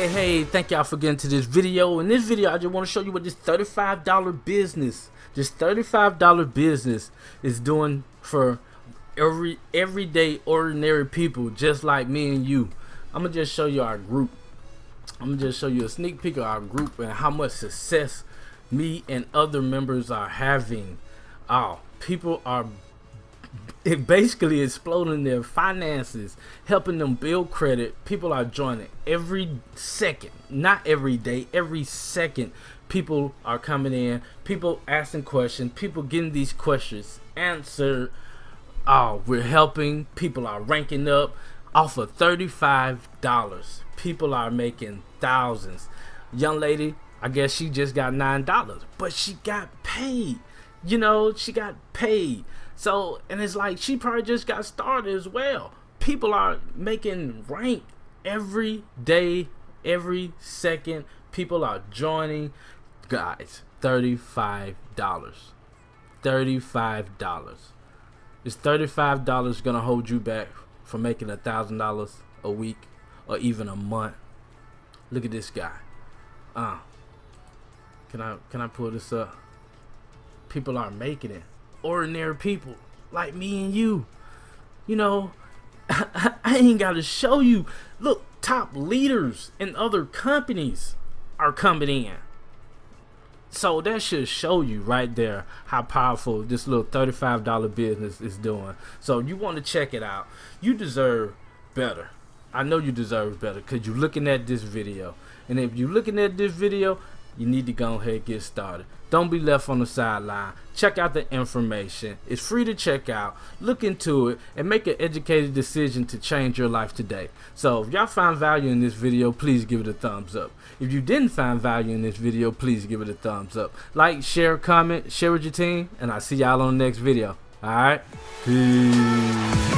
Hey, thank y'all for getting to this video. In this video, I just want to show you what this $35 business, is doing for everyday ordinary people just like me and you. I'm gonna just show you our group. I'm gonna just show you a sneak peek of our group and how much success me and other members are having. People are basically exploding their finances, helping them build credit. People are joining every second, not every day, every second. People are coming in, people asking questions, people getting these questions answered. We're helping. People are ranking up off of $35. People are making thousands. Young lady, I guess she just got $9, but she got paid. You know, she got paid. So, and it's like she probably just got started as well. People are making rank every day, every second. People are joining. Guys, $35. $35. Is $35 gonna hold you back from making $1,000 a week or even a month? Look at this guy. Can I pull this up? People are making it. Ordinary people like me and you. You know, I ain't gotta show you. Look, top leaders in other companies are coming in. So that should show you right there how powerful this little $35 business is doing. So you want to check it out. You deserve better. I know you deserve better because you're looking at this video. And if you're looking at this video, you need to go ahead and get started. Don't be left on the sideline. Check out the information. It's free to check out. Look into it and make an educated decision to change your life today. So if y'all found value in this video, please give it a thumbs up. If you didn't find value in this video, please give it a thumbs up. Like, share, comment, share with your team, and I'll see y'all on the next video. Alright? Peace.